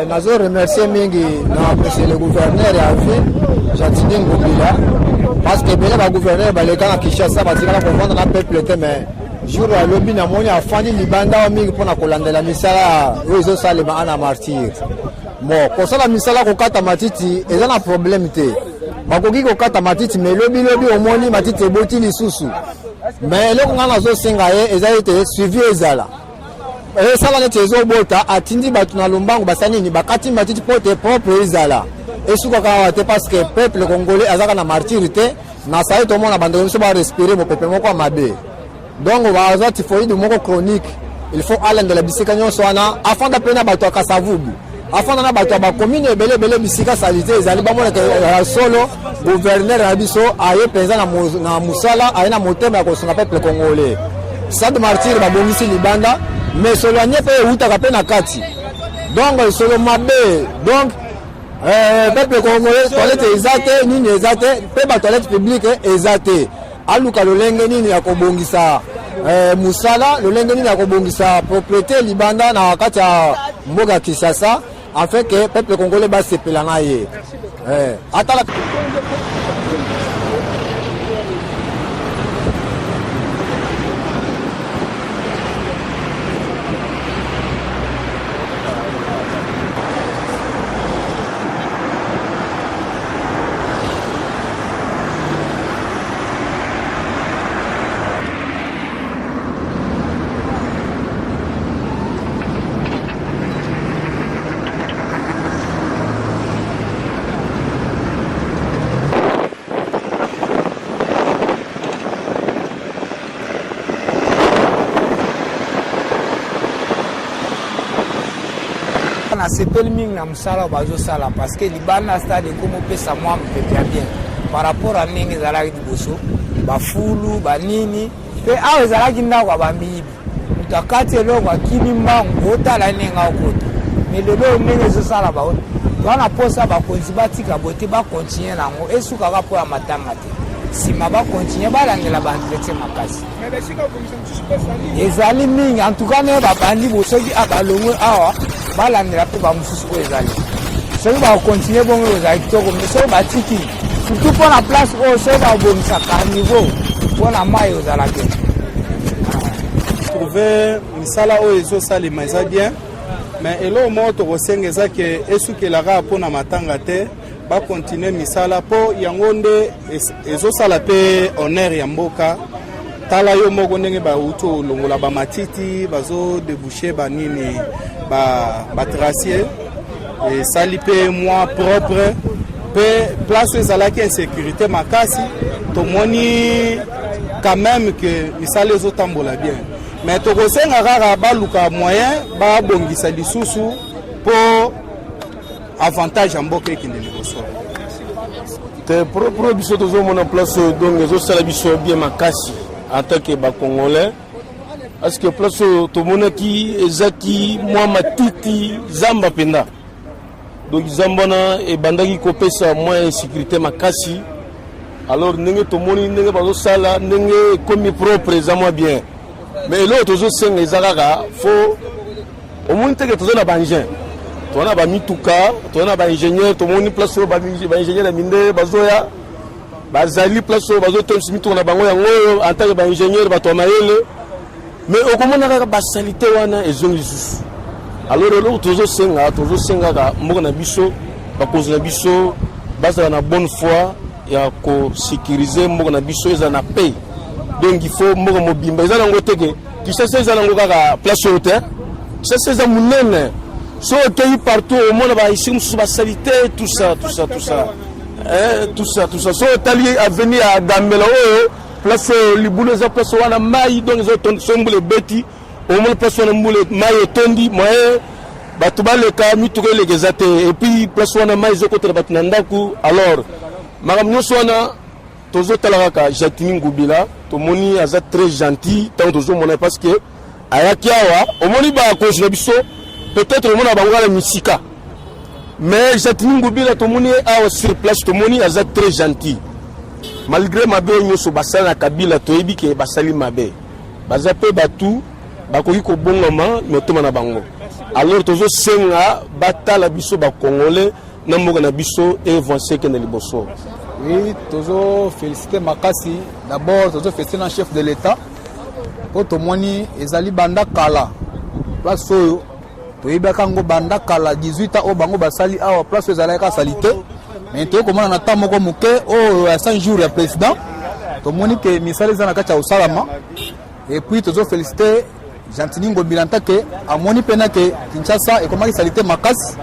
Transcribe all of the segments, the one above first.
Nazo remercier mingi na monsieur le gouverneur ya ville Jatini Ngobila parce que bele ba gouverneur ba leka na Kinshasa ba tika na comprendre na peuple te mais jour ya lobi na moni afandi libanda mingi pona kolandela misala ozo salema ana martyr bon ko sala misala ko kata matiti eza na problème te bakoki ko kata matiti mais lobi omoni matiti eboti lisusu mais eloko nga nazo senga ye eza ete suivi ezala sala neti ezobota atindi bato na lombango basanini bakati matiti pote propre ezala esukaka te parce que peuple congolais azaka na martyr te na sai tomona bandeko biso ba respirer mo peuple moko mabe donc baza typhoïde moko chronique il faut aller dans la bisika nyonso wana afin d'apena bato ya Kasavubu afin na bato ya bacommune ebele bisika salite ezali bamona ke solo gouverneur na biso aye penza na musala aye na motema ya kosunga peuple congolais Stade Martyr babongisi libanda mais solo anye pe utaka pe na kati donc solo mabe donc peuple congolais toilette ezate nini ezate pe ba toilette publique ezate aluka lolenge nini ya kobongisa musala lolenge nini ya kobongisa propriété libanda na wakati ya mboga Kinshasa afin que peuple congolais ba sepela na ye atala na sepeli mingi na musala bazo sala parce que libanda stade comme pesa moi mpepia bien par rapport à ningi zalaki liboso bafulu banini pe awe zalaki ndako bambibi mutakati eloko akini mbangu otala ninga okota mais lelo ningi zo sala ba wana posa ba konzi batika bote ba continuer nango esuka ka po ya matanga te sima ba continuer balandela ba entretien makasi ezali mingi en tout cas ne ba bandi bosoki abalongwe awa balandela pe ba mususu ko ezali soki ba continuer bongo ezali kitoko mais soki batiki surtout pour la place o soki ba bomisaka niveau mpona mai ozalaki trouver misala oyo ezosalema eza bien mais eloko moko tokosenga eza ke esukelaka mpona matanga te bakontinue misala mpo yango nde ezosala mpe honneur ya mboka tala yo moko ndenge bauti olongola bamatiti bazodebouche banini batracier esali mpe mwa propre mpe place ezalaki insécurité makasi tomoni quand même ke misala ezotambola bien mais tokosenga kaka baluka moyen babongisa lisusu mpo avantage ya mboka ekende liboso te pro biso tozomona place donc ezosala biso bien makasi en tant que bacongolais parce que place tomonaki ezaki mwa matiti zamba mpenza donc zamba wana ebandaki kopesa mwa insécurité makasi alors ndenge tomoni ndenge bazosala ndenge ekomi propre eza mwa bien mais eloko tozosenga eza kaka fo omoni teke toza na baengin toza na bamituka toza na baingénieur tomoni place oyo baingénieur ya minde bazoya bazali place oyo bazotonisa mituka na bango yango oyo en tant que baingénieur bato ya mayele mais okomona kaka basalite wana ezongi lisusu alors eloko tozosenga kaka mboka na biso bakonzi na biso bazala na bonne foi ya kosécurize mboka na biso eza na paix donc il faut mboka mobimba eza nango teke Kinshasa eza nango kaka place oyo te Kinshasa eza monene so okei partout omona baisi mosusu basalite tout ça so otali avenir ya Gambela oyo place libulu eza place wana mai donc ezo mbula ebeti omona place wana mbula mai etondi moye bato baleka mituka eleka eza te et puis place wana mai ezokotela bato na ndaku alors makambo nyonso wana tozotala kaka Jatini Ngobila tomoni aza très gentil tant tozomona parce que ayaki awa omoni bakonzi na biso peut-être omona bangala misika mais Jatini Ngobila tomoni awa sur place tomoni aza très gentil malgré mabe nyonso basala na Kabila toyebi ke basali mabe baza pe batu bakoki kobongama motema na bango alors tozo senga batala biso ba congolais na mboka na biso avancé que na liboso. Oui, tozo féliciter makasi d'abord tozo féliciter le chef de l'état pour tomoni ezali banda kala place oyo toyebaka ngo banda kala 18 ans o bango basali awa place ezali ka salite mais to komona na temps moko moke o 100 jours ya président tomoni que misali za na kati ya usalama et puis tozo féliciter Gentini Ngobila ke amoni pena ke Kinshasa ekomaki salite makasi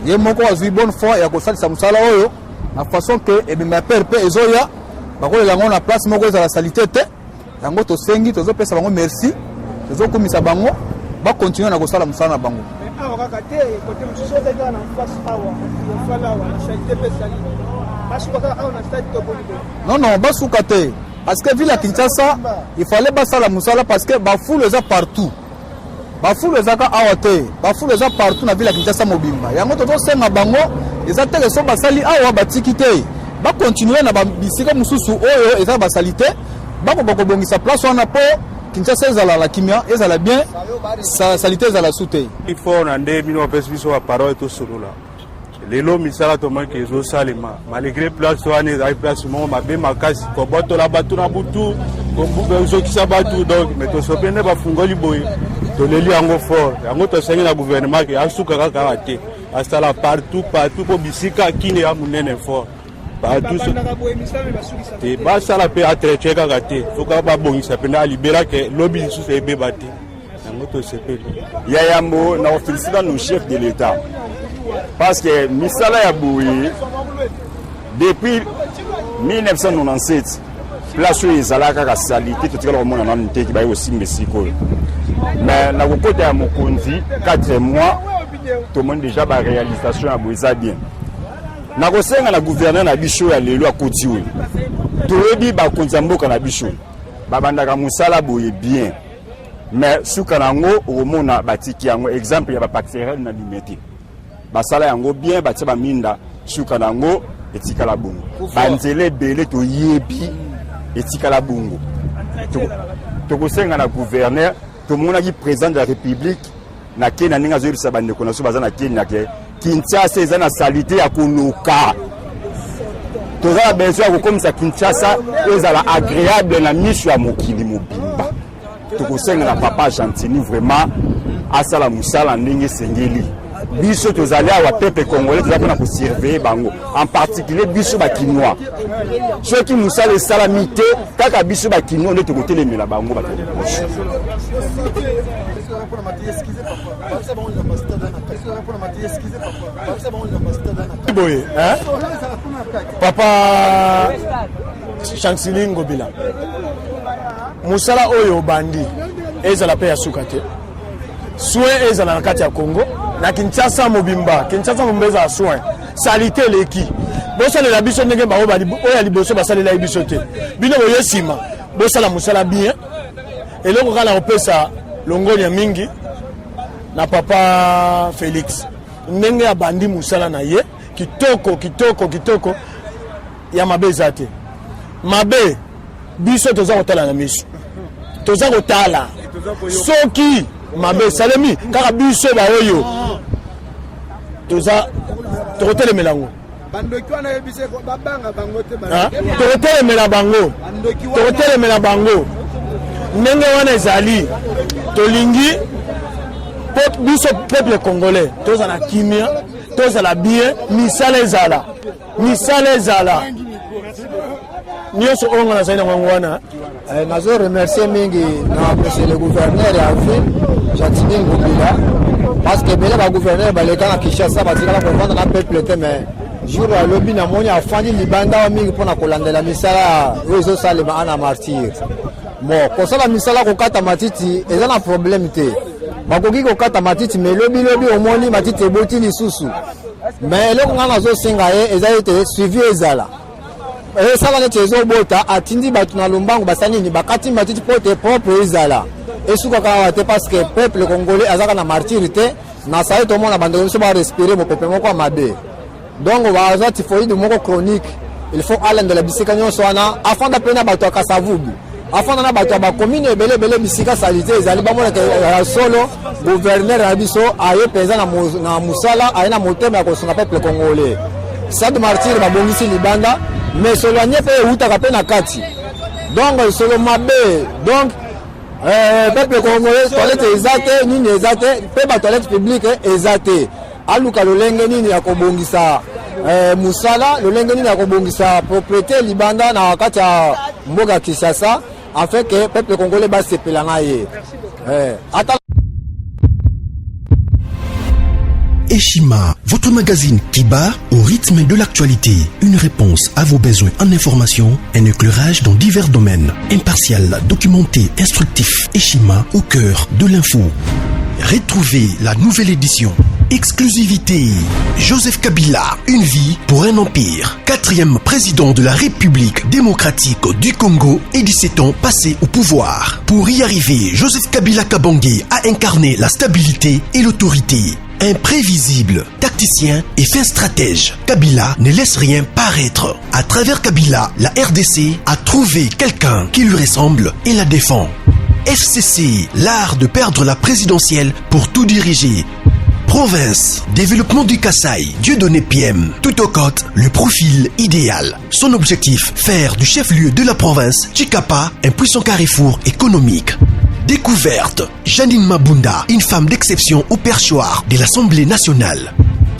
ye moko azwi bonne foi ya kosalisa musala oyo na façon que ebima perpe ezoya bakolela ngo na place moko ezala salite te yango tosengi tozopesa bango merci tozokumisa bango ba continuer na kosala musala na bango. Non non basuka te parce que ville à Kinshasa il fallait basala musala parce que ba foule eza partout ba foule eza ka awate ba foule eza partout na ville à Kinshasa mobimba yango toto senga bango eza tele so basali awa batiki te ba continuer na ba bisika mususu oyo eza basalite ba ko bongisa place wana po Kinshasa ezala la kimia ezala bien sa salite ezala soute il faut na nde bino pesi biso ba parole to solula lelo misala to manke ezo salima malgré place wana ezali place mo mabe makasi ko botola batu na butu ko mbuga zo kisa batu donc mais to sopene ba fungoli boy to leli yango fort yango to sengi na gouvernement ke asuka kaka ate asala partout po bisika kine ya munene fort partout te basala pe atreche kaka te foka ba bongisa pe na libéra ke lobby sous ebe bate yango to sepeli ya yambo na féliciter nos chefs de l'état parce que misala ya boye depuis 1997 place ezalaka ka salite to tikala komona na nteki baye aussi mesiko mais na kokota ya mokonzi 4 mois tout le monde déjà ba réalisation ya boye ça bien na kosenga na gouverneur na biso ya lelo akoti oyo toyebi bakonzi mboka na biso babandaka musala boye bien mais suka nango omona batiki yango exemple ya ba bactéries na limité basala yango bien batia ba minda suka nango etikala bongo banzele belé to yebi etikala bongo to kosenga na gouverneur to mona ki président de la république na Kenya ninga zo bisa bande ko na so bazana Kenya ke Kinshasa ezana salite ya kunuka to za besoin ko comme ça Kinshasa ezala agréable na miso ya mokili mobimba to kosenga na papa Gentini vraiment asala musala ndenge sengeli biso tozali awa peuple congolais tozali na ko surveiller bango en particulier biso ba kinois ceux qui musala salamité kaka biso ba kinois nde to kotelemela bango ba boye hein papa Gentini Ngobila musala oyo bandi ezala pe ya sukate soin ezala na kati ya Congo na Kinshasa mobimba ezala soin salite leki bosala la biso ndenge ba oya liboso basala la biso te bino boye sima bosala musala bien eloko kala opesa longonya mingi na papa Félix ndenge ya bandi musala na ye kitoko ya mabe zate mabe biso toza kotala na miso toza kotala soki mabe salemi kaka biso ba oyo toza tokotelemela ngo tokotelemela bango ndenge wana ezali tolingi biso peuple congolais toza na kimia toza la bien misala ezala nyonso onga na zali na mwangu wana nazo remercier mingi na monsieur le gouverneur ya ville Gentini Ngobila parce que bele ba gouverneur baleka na Kinshasa batikala kovanda na peuple te mais jour ya lobi na moni afandi libanda wa mingi pona kolandela misala oyo ezosalema ana martyr bon kosala misala kokata matiti eza na problème te bakoki kokata matiti mais lobi omoni matiti eboti lisusu mais eloko nga nazosenga ye eza ete suivi ezala esala neti ezobota atindi bato na lombango basali nini bakati matiti po te propre ezala esukaka awa te parce que peuple congolais azaka na martyr te na sai tomona bandeko biso barespirer mopepe moko ya mabe donc baza typhoïde moko chronique il faut alendela bisika nyonso wana afanda mpe na bato ya Kasavubu afanda na bato ya bakomine ebele bisika salite ezali bamonaka ya solo gouverneur na biso aye mpenza na mosala aye na motema ya kosunga peuple congolais. Stade Martyr babongisi libanda mais solo anye mpe eutaka mpe na kati, donc solo mabe, donc peuple congolais toilette eza te, nini eza te, mpe batoilette publique eza te. Aluka lolenge nini ya kobongisa musala, lolenge nini ya kobongisa propriété libanda na wakati ya mboga Kinshasa, afin que peuple congolais basepela na ye. Eshima, votre magazine qui bat au rythme de l'actualité. Une réponse à vos besoins en information, un éclairage dans divers domaines. Impartial, documenté, instructif. Eshima au cœur de l'info. Retrouvez la nouvelle édition. Exclusivité. Joseph Kabila, une vie pour un empire. 4e président de la République démocratique du Congo et 17 ans passés au pouvoir. Pour y arriver, Joseph Kabila Kabange a incarné la stabilité et l'autorité. Imprévisible, tacticien et fin stratège, Kabila ne laisse rien paraître. À travers Kabila, la RDC a trouvé quelqu'un qui lui ressemble et la défend. FCC, l'art de perdre la présidentielle pour tout diriger. Province, développement du Kasaï, Dieudonné PM, tout au côte, le profil idéal. Son objectif, faire du chef-lieu de la province, Chikapa, un puissant carrefour économique. Découverte, Janine Mabunda, une femme d'exception au perchoir de l'Assemblée nationale.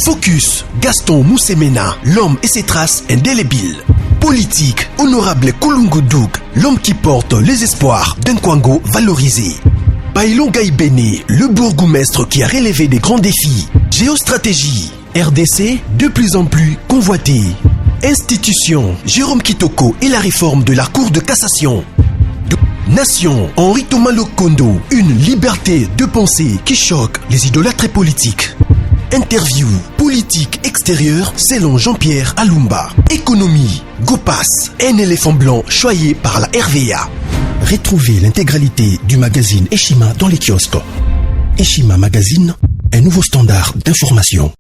Focus, Gaston Moussemena, l'homme et ses traces indélébiles. Politique, honorable Kulungu Douk, l'homme qui porte les espoirs d'un Kwango valorisé. Bailon Gaïbene, le bourgmestre qui a relevé des grands défis. Géostratégie, RDC de plus en plus convoité. Institution, Jérôme Kitoko et la réforme de la Cour de cassation. Nation, Henri Thomas Lokondo, une liberté de pensée qui choque les idolâtres politiques. Interview, politique extérieure selon Jean-Pierre Alumba. Économie, Gopas, un éléphant blanc choyé par la RVA. Retrouvez l'intégralité du magazine Eshima dans les kiosques. Eshima Magazine, un nouveau standard d'information.